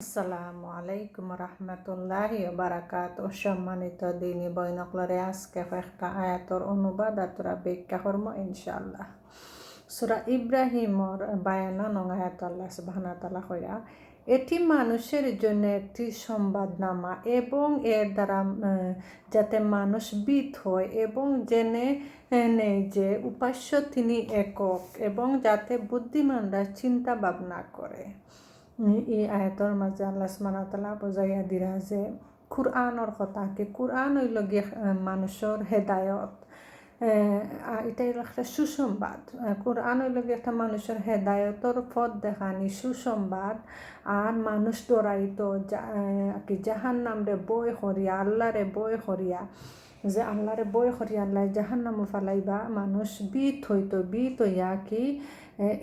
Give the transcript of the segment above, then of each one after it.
আসসালামু আলাইকুম রহমতুল্লাহি বারাকাতুহু। সম্মানিত দিনী বইনকলরে আজকে একটা আয়াতর অনুবাদ আর তোরা ব্যাখ্যা করব ইনশাআল্লাহ। সূরা ইব্রাহিমর 52 নং আয়াত আল্লাহ সুবহানাহু ওয়া তাআলা কইরা, এটি মানুষের জন্য একটি সংবাদনামা এবং এর দ্বারা যাতে মানুষ বিত হয় এবং জেনে নেয় যে উপাস্য তিনি একক, এবং যাতে বুদ্ধিমানরা চিন্তা ভাবনা করে। এই আয়াতর মাঝে আল্লাহ সুবহানাহু ওয়া তাআলা বুঝাইয়া দিরা যে কুরআনের কথা, কি কুরআন হইল গিয়ে মানুষের হেদায়ত। এটা হইল একটা সুসংবাদ। কুরআন হইল গিয়ে একটা মানুষের হেদায়তর পথ দেখানি সুসংবাদ। আর মানুষ ডরাইতো কি জাহান্নামরে বয় করিয়া, আল্লাহরে বয় করিয়া, যে আল্লাহরে বয় করিয়া আল্লাহ জাহান্নাম ফালাইবা, মানুষ বিত হইয়া কি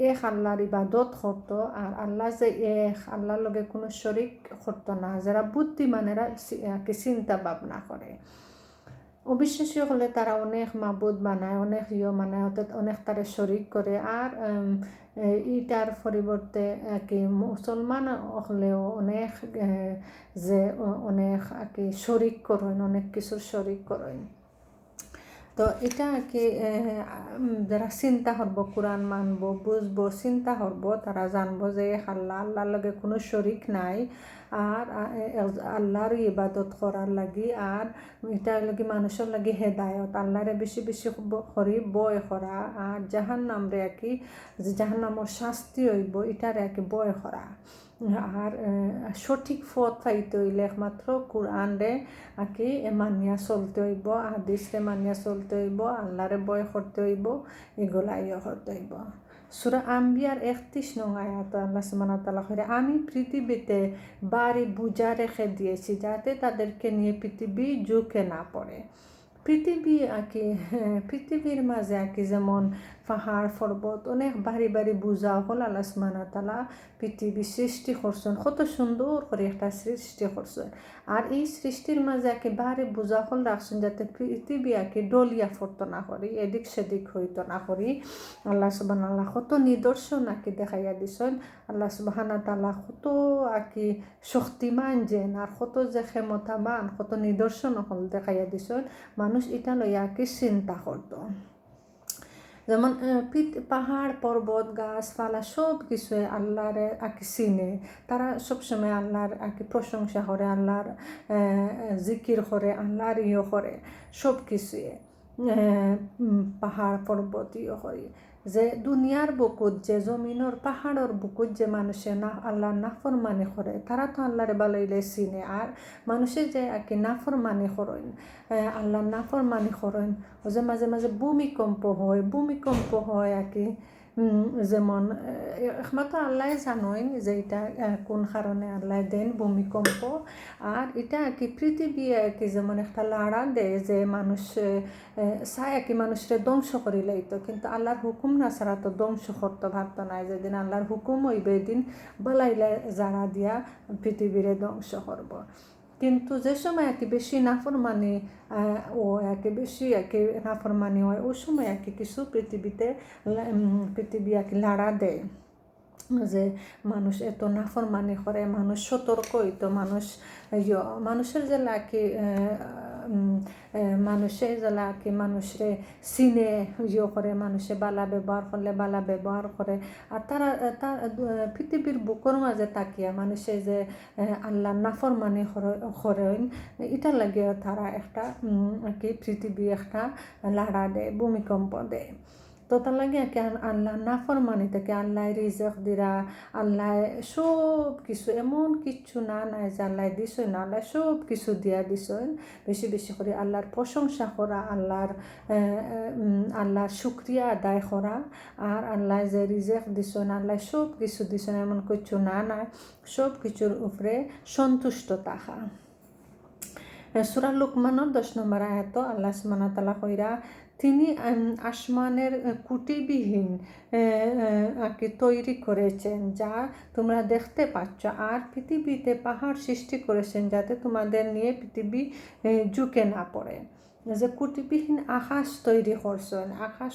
এক আল্লাহর ইবাদত করতো। আর আল্লাহ যে এক আল্লাহর লগে কোনো শরিক করতো না, যারা বুদ্ধিমানেরা কি চিন্তা ভাবনা করে। অবিশ্বাসী হলে তারা অনেক মাবুদ বানায়, অনেক বানায়, অর্থাৎ অনেক তারা শরিক করে। আর ইটার পরিবর্তে কি মুসলমান হলেও অনেক যে অনেক কি শরিক করেন, অনেক কিছুর শরিক করেন। তো এটা কি যারা চিন্তা করবো, কোরআন মানবো, বুঝবো, চিন্তা করবো, তারা জানবো যে আল্লাহর লগে কোনো শরিক নাই। আর আল্লাহর ইবাদত করার লাগি, আর এটার লাগি মানুষের লাগি হেদায়ত, আল্লাহরে বেশি বেশি করি বয় করা, আর জাহান্নামরে কি যে জাহান্নামর শাস্তি হইব এটারে কি বয় করা। আর সঠিক পথ পাইতে হইলে একমাত্র কোরআনরে কি মানিয়া চলতে হইব, হাদিসরে মানিয়া চলতে হইব, আল্লাহরে বয় করতে হইব, এগুলা করতে হইব। সূরা আম্বিয়ার 31 নং আয়াত আল্লাহ সুবহানাহু ওয়া তাআলা কইরা, আমি পৃথিবীতে বাড়ি বুঝা রেখে দিয়েছি যাতে তাদেরকে নিয়ে পৃথিবী ঝুঁকে না পড়ে। পৃথিবীর মাঝে যেমন পাহাড় পর্বত অনেক বাড়ি বাড়ি বুঝা হল আল্লাহ সুবহানাহু ওয়া তাআলা পৃথিবী সৃষ্টি করছেন, কত সুন্দর করে একটা সৃষ্টি করছেন। আর এই সৃষ্টির মাঝে বাড়ি বুঝা হল রাখছেন যাতে পৃথিবী ডলিয়া ফরত না করি, এদিক সেদিক হইতো না করি। আল্লাহ সুবহানাহু ওয়া তাআলা কত নিদর্শন দেখাইয়া দিছেন। আল্লাহ সুবহানাহু ওয়া তাআলা কত শক্তিমান যেন, আর কত যে ক্ষমতাবান, কত নিদর্শন হল দেখাইয়া দিছেন। মানুষ এটা লইয়া চিন্তা করত। যেমন পাহাড় পর্বত গাছপালা সব কিছুই আল্লাহর চিনে, তারা সবসময় আল্লাহর প্রশংসা করে, আল্লাহর জিকির করে, আল্লাহর করে, সব কিছুই পাহাড় পর্বত করে। যে দুনিয়ার বুকুত, যে জমিনের পাহাড়ের বুকুত যে মানুষে না আল্লাহর নাফরমানি করে, তারা তো আল্লাহর বালাইলে চিনে। আর মানুষে যে নাফরমানি করেন, আল্লাহর নাফরমানি করেন, ও যে মাঝে মাঝে ভূমিকম্প হয় যেমন একমাত্র আল্লাহ জানেন যে এটা কোন কারণে আল্লাহ দেন ভূমিকম্প। আর এটা পৃথিবী যেমন একটা লাড়া দেয়, যে মানুষ চায় মানুষরে ধ্বংস করে লাইতো, কিন্তু আল্লাহর হুকুম না ছাড়া তো ধ্বংস করতে ভাবতো না। যেদিন আল্লাহর হুকুম হইবে এদিন বালাইলে জাড়া দিয়া পৃথিবীরে ধ্বংস করব। কিন্তু যে সময় বেশি নাফরমানি বেশি নাফরমানি হয়, ওই সময় কিছু পৃথিবী লাড়া দেয়, যে মানুষ এত নাফরমানি করে, মানুষ সতর্ক হইতো, মানুষের জেলা মানুষরে চিনে করে, মানুষে বালা ব্যবহার করলে বালা ব্যবহার করে। আর তারা পৃথিবীর বুকের মাঝে তাকিয়া মানুষে যে আল্লাহ নাফরমানি করেন, এটা লাগে তারা একটা পৃথিবী একটা লাড়া দেয়, ভূমিকম্প দেয়। তো তার লাগে আল্লাহ নাফরমানি থেকে আল্লাহ রিজক দিরা, আল্লাহ সব কিছু, এমন কিছু নাই যে আল্লাহ দিছেন না, আল্লাহ সব কিছু দিয়া দিছেন। বেশি বেশি করে আল্লাহর প্রশংসা করা, আল্লাহর শুকরিয়া আদায় করা। আর আল্লাহ যে রিজক দিছেন, আল্লাহ সব কিছু দিছেন, এমন কিছু নাই, সব কিছুর উপরে সন্তুষ্ট থাকা। সূরা লুকমানের 10 নম্বর আয়াত আল্লাহ সুবহানাহু ওয়া তাআলা কইরা, তিনি আসমানের কুটিবিহীন তৈরি করেছেন যা তোমরা দেখতে পাচ্ছ, আর পৃথিবীতে পাহাড় সৃষ্টি করেছেন যাতে তোমাদের নিয়ে পৃথিবী ঝুঁকে না পড়ে। যে কুটিবিহীন আকাশ তৈরি করছেন, আকাশ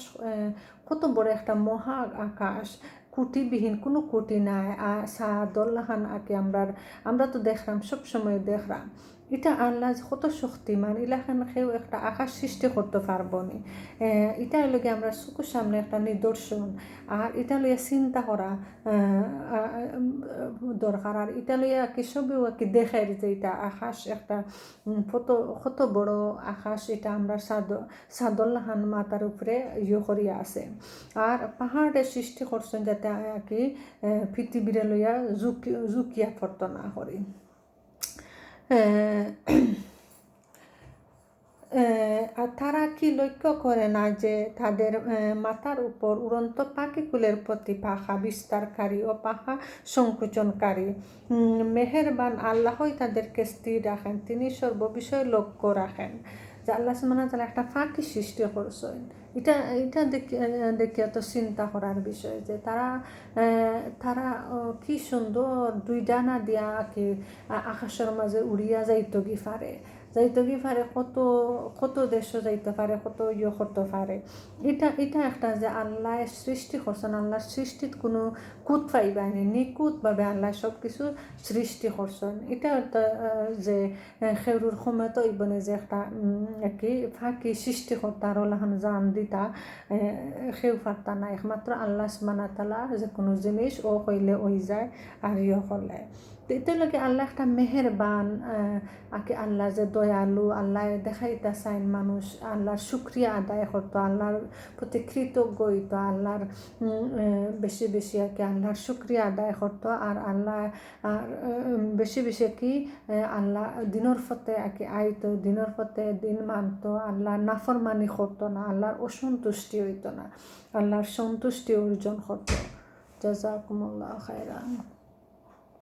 কত বড় একটা মহা আকাশ, কুটিবিহীন, কোনো কুটি নাই, সাদল্লাহান আঁকে আমরা তো দেখলাম, সবসময় দেখলাম এটা আল্লাহ কত শক্তিমান, ইলাখান কেউ একটা আকাশ সৃষ্টি করতে পারবো নি। এটা লগে আমরা চোখের সামনে একটা নিদর্শন, আর এটা লইয়া চিন্তা করা দরকার। আর এটা লইয়া কি সবেও কি দেখে যে এটা আকাশ একটা কত বড় আকাশ, এটা আমরা সাদল্লাহান মাতার উপরে করিয়া আছে। আর পাহাড়ের সৃষ্টি করছেন যাতে কি পৃথিবীর লইয়া ঝুঁকিয়া পড়ত না করি। আর তারা কি লক্ষ্য করে না যে তাদের মাথার উপর উড়ন্ত পাখিকুলের প্রতি পাখা বিস্তারকারী ও পাখা সংকোচনকারী মেহেরবান আল্লাহই তাদেরকে স্থির রাখেন, তিনি সর্ববিষয়ে লক্ষ্য রাখেন। যে আল্লাহ সুবহানাহু ওয়া তাআলা একটা পাখি সৃষ্টি করছেন, এটা দেখে তো চিন্তা করার বিষয় যে তারা কি সুন্দর দুই ডানা দিয়া কি আকাশের মাঝে উড়িয়া যাইতো কি পারে, কত দেশও যাইতে পারে, কত করতে পারে। এটা একটা যে আল্লাহ সৃষ্টি করছেন, আল্লাহর সৃষ্টিত কোনো কুত পাইবানি, নিকুতভাবে আল্লাহ সব কিছু সৃষ্টি করছেন। এটা একটা যে খেরুর সময়ত ইবনে যে একটা কি ফাঁকি সৃষ্টি করতে আর ওলাহান জান দিতা সেও পারতা না, একমাত্র আল্লাহ সুবহানাহু ওয়া তাআলা যে কোনো জিনিস ও কইলে ওই যায় আর করলে। তো এতে লাগে আল্লাহ একটা মেহেরবান, আগে আল্লাহ যে দয়ালু, আল্লাহ দেখাইতে চাইন মানুষ আল্লাহর শুকরিয়া আদায় করতো, আল্লাহর প্রতি কৃতজ্ঞ হইতো, আল্লাহর বেশি বেশি আর কি আল্লাহর শুকরিয়া আদায় করতো। আর আল্লাহ বেশি বেশি কি আল্লাহ দিনের পথে আর কি আইতো, দিনের পথে দিন মানতো, আল্লাহর নাফরমানি করতো না, আল্লাহর অসন্তুষ্টি হইতো না, আল্লাহর সন্তুষ্টি অর্জন করতো। জাযাকুমুল্লাহু খাইরান।